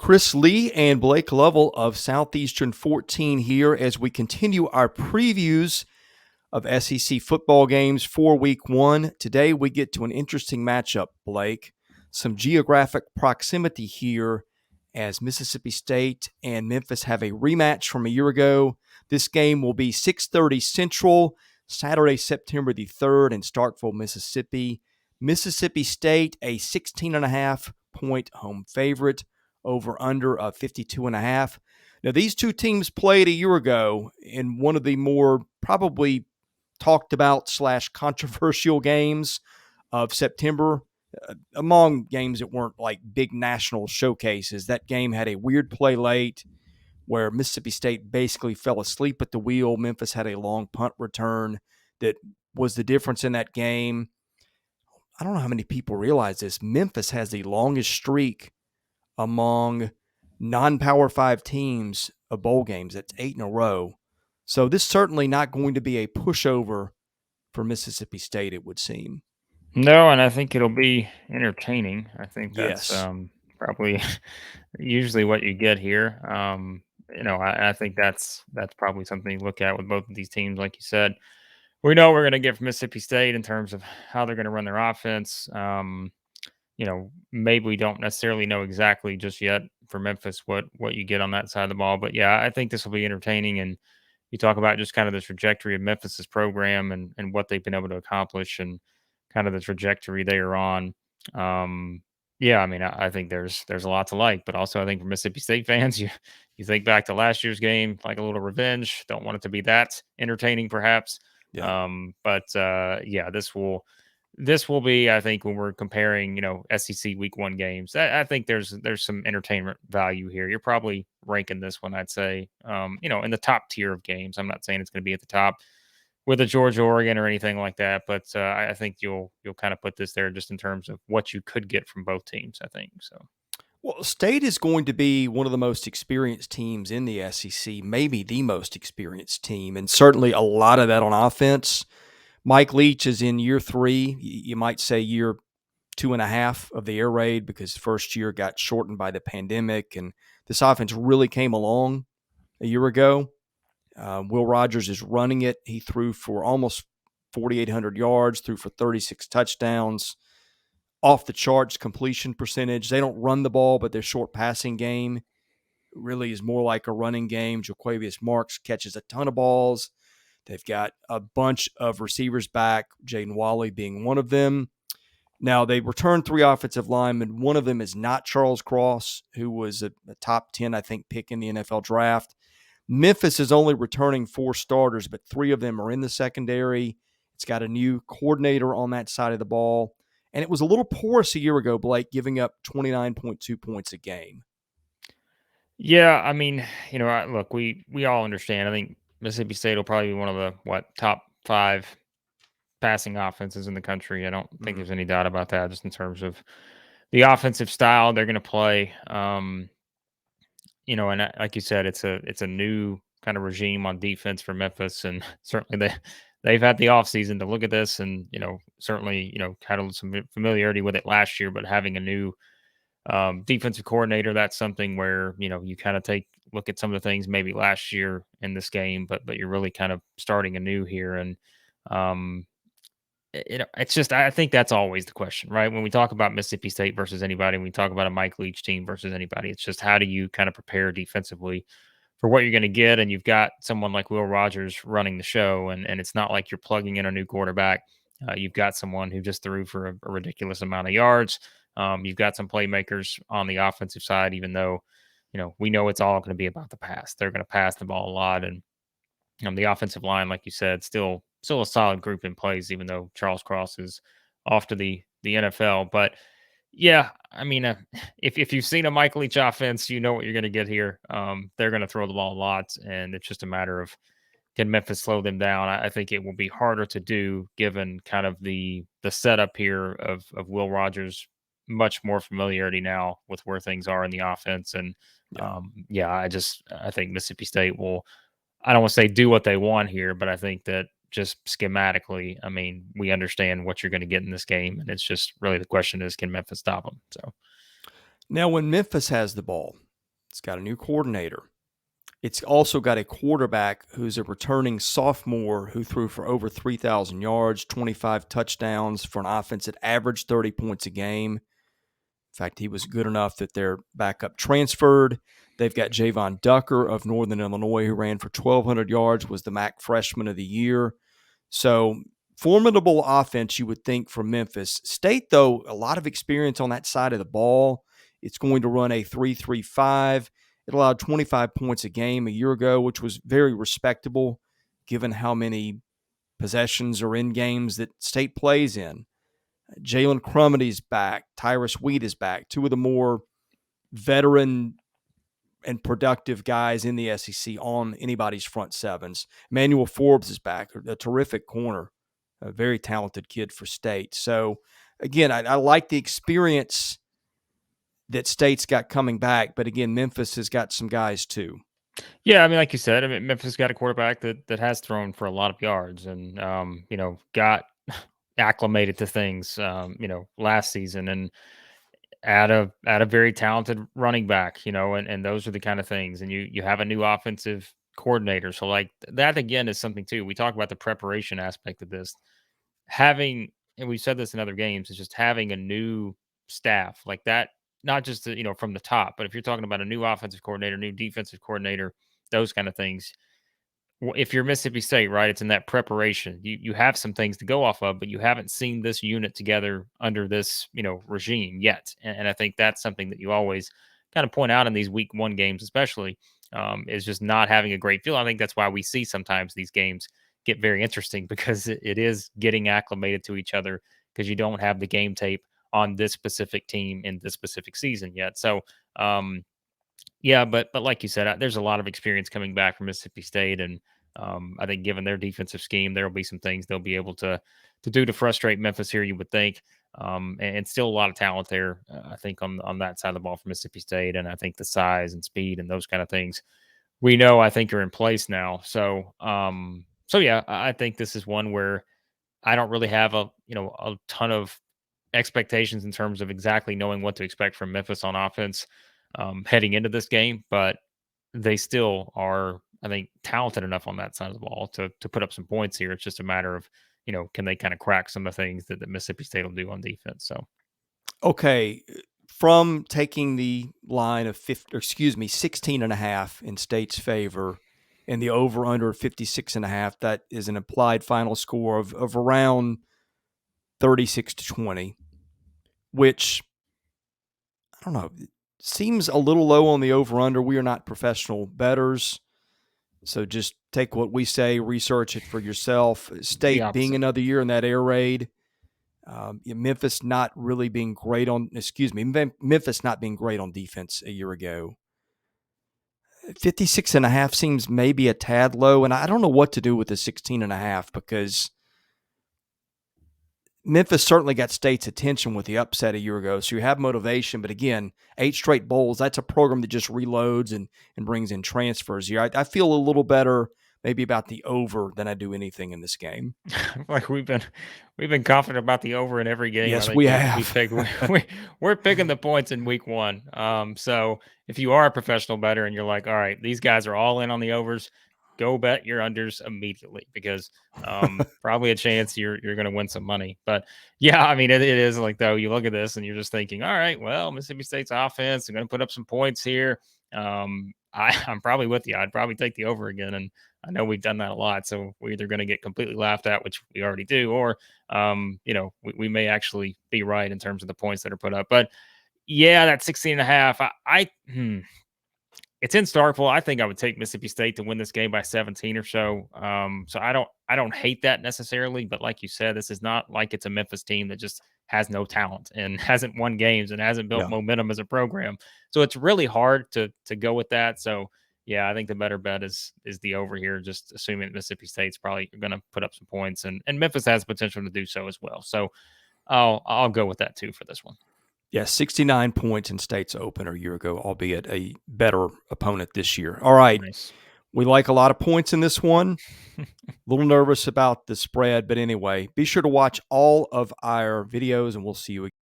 Chris Lee and Blake Lovell of Southeastern 14 here as we continue our previews of SEC football games for week one. Today we get to an interesting matchup, Blake. Some geographic proximity here as Mississippi State and Memphis have a rematch from a year ago. This game will be 6:30 Central, Saturday, September the 3rd in Starkville, Mississippi. Mississippi State, a 16.5-point home favorite, over under of 52.5. Now, these two teams played a year ago in one of the more probably talked about / controversial games of September. Among games that weren't like big national showcases, that game had a weird play late where Mississippi State basically fell asleep at the wheel. Memphis had a long punt return that was the difference in that game. I don't know how many people realize this. Memphis has the longest streak among non-Power 5 teams of bowl games. That's 8 in a row. So this is certainly not going to be a pushover for Mississippi State, it would seem. No, and I think it'll be entertaining. I think that's Yes. probably usually what you get here. I think that's probably something you look at with both of these teams. Like you said, we know we're going to get from Mississippi State in terms of how they're going to run their offense. Maybe we don't necessarily know exactly just yet for Memphis what you get on that side of the ball. But yeah, I think this will be entertaining. And you talk about just kind of the trajectory of Memphis's program and what they've been able to accomplish and kind of the trajectory they are on. Yeah, I mean, I think there's a lot to like, but also I think for Mississippi State fans, you think back to last year's game, like a little revenge. Don't want it to be that entertaining, perhaps. Yeah. Yeah, this will be, I think, when we're comparing, SEC Week One games. I think there's some entertainment value here. You're probably ranking this one, I'd say, in the top tier of games. I'm not saying it's going to be at the top with a Georgia, Oregon, or anything like that, but I think you'll kind of put this there just in terms of what you could get from both teams. I think so. Well, State is going to be one of the most experienced teams in the SEC, maybe the most experienced team, and certainly a lot of that on offense. Mike Leach is in year 3. You might say year 2.5 of the air raid because first year got shortened by the pandemic, and this offense really came along a year ago. Will Rogers is running it. He threw for almost 4,800 yards, threw for 36 touchdowns, off the charts completion percentage. They don't run the ball, but their short passing game really is more like a running game. Jaquavius Marks catches a ton of balls. They've got a bunch of receivers back, Jaden Wally being one of them. Now, they returned 3 offensive linemen. One of them is not Charles Cross, who was a top 10, I think, pick in the NFL draft. Memphis is only returning 4 starters, but 3 of them are in the secondary. It's got a new coordinator on that side of the ball. And it was a little porous a year ago, Blake, giving up 29.2 points a game. Yeah, I mean, look, we all understand. I think Mississippi State will probably be one of the top 5 passing offenses in the country. I don't think there's any doubt about that, just in terms of the offensive style they're going to play. And like you said, it's a new kind of regime on defense for Memphis, and certainly they've had the offseason to look at this, and certainly had some familiarity with it last year, but having a new defensive coordinator, that's something where you kind of look at some of the things maybe last year in this game, but you're really kind of starting anew here, and it's just, I think that's always the question, right? When we talk about Mississippi State versus anybody, when we talk about a Mike Leach team versus anybody, it's just how do you kind of prepare defensively for what you're going to get? And you've got someone like Will Rogers running the show, and it's not like you're plugging in a new quarterback. You've got someone who just threw for a ridiculous amount of yards. You've got some playmakers on the offensive side, even though, we know it's all going to be about the pass. They're going to pass the ball a lot, and the offensive line, like you said, still a solid group in place, even though Charles Cross is off to the NFL. But yeah, I mean, if you've seen a Mike Leach offense, you know what you're going to get here. They're going to throw the ball a lot, and it's just a matter of, can Memphis slow them down? I think it will be harder to do given kind of the setup here of Will Rogers, much more familiarity now with where things are in the offense. And I think Mississippi State will, I don't want to say do what they want here, but I think that just schematically, I mean, we understand what you're going to get in this game, and it's just really the question is, can Memphis stop them? So Now, when Memphis has the ball, It's got a new coordinator. It's also got a quarterback who's a returning sophomore who threw for over 3,000 yards, 25 touchdowns for an offense that averaged 30 points a game. In fact, he was good enough that their backup transferred. They've got Javon Ducker of Northern Illinois, who ran for 1,200 yards, was the MAC Freshman of the Year. So formidable offense, you would think, for Memphis. State, though, a lot of experience on that side of the ball. It's going to run a 3-3-5. It allowed 25 points a game a year ago, which was very respectable given how many possessions are in games that State plays in. Jalen Crumity's back. Tyrus Wheat is back. Two of the more veteran and productive guys in the SEC on anybody's front sevens. Emmanuel Forbes is back, a terrific corner, a very talented kid for State. So, again, I like the experience that State's got coming back, but again, Memphis has got some guys too. Yeah, I mean, like you said, I mean, Memphis got a quarterback that has thrown for a lot of yards and got acclimated to things last season and add a very talented running back, and those are the kind of things. And you have a new offensive coordinator. So like that again is something too. We talk about the preparation aspect of this. Having, and we've said this in other games, is just having a new staff like that, not just from the top, but if you're talking about a new offensive coordinator, new defensive coordinator, those kind of things. If you're Mississippi State, right, it's in that preparation. You have some things to go off of, but you haven't seen this unit together under this regime yet. And I think that's something that you always kind of point out in these week one games, especially, is just not having a great feel. I think that's why we see sometimes these games get very interesting because it is getting acclimated to each other because you don't have the game tape on this specific team in this specific season yet. So, yeah, but like you said, there's a lot of experience coming back from Mississippi State, and I think given their defensive scheme, there will be some things they'll be able to do to frustrate Memphis here. You would think, and still a lot of talent there. I think on that side of the ball for Mississippi State, and I think the size and speed and those kind of things we know I think are in place now. So yeah, I think this is one where I don't really have a ton of expectations in terms of exactly knowing what to expect from Memphis on offense heading into this game, but they still are, I think, talented enough on that side of the ball to put up some points here. It's just a matter of, can they kind of crack some of the things that Mississippi State will do on defense? So, okay, from taking the line of 16.5 in State's favor and the over under 56.5, that is an implied final score of around 36-20, which I don't know, seems a little low on the over under. We are not professional bettors, so just take what we say, research it for yourself. State being another year in that air raid. Memphis not being great on defense a year ago. 56.5 seems maybe a tad low, and I don't know what to do with the 16.5 because Memphis certainly got State's attention with the upset a year ago, so you have motivation. But again, 8 straight bowls, that's a program that just reloads and brings in transfers here. I feel a little better maybe about the over than I do anything in this game. Like we've been confident about the over in every game. Yes, I think we have. we're picking the points in week one. So if you are a professional bettor and you're like, all right, these guys are all in on the overs, go bet your unders immediately because probably a chance you're going to win some money. But yeah, I mean, it is like, though, you look at this and you're just thinking, all right, well, Mississippi State's offense, they're going to put up some points here. I'm probably with you. I'd probably take the over again. And I know we've done that a lot. So we're either going to get completely laughed at, which we already do, or, we may actually be right in terms of the points that are put up. But yeah, that 16.5, it's in Starkville. I think I would take Mississippi State to win this game by 17 or so. So I don't hate that necessarily, but like you said, this is not like it's a Memphis team that just has no talent and hasn't won games and hasn't built momentum as a program. So it's really hard to go with that. So yeah, I think the better bet is the over here, just assuming that Mississippi State's probably going to put up some points and Memphis has potential to do so as well. So I'll go with that too for this one. Yeah, 69 points in State's opener a year ago, albeit a better opponent this year. All right. Nice. We like a lot of points in this one. A little nervous about the spread, but anyway, be sure to watch all of our videos and we'll see you again.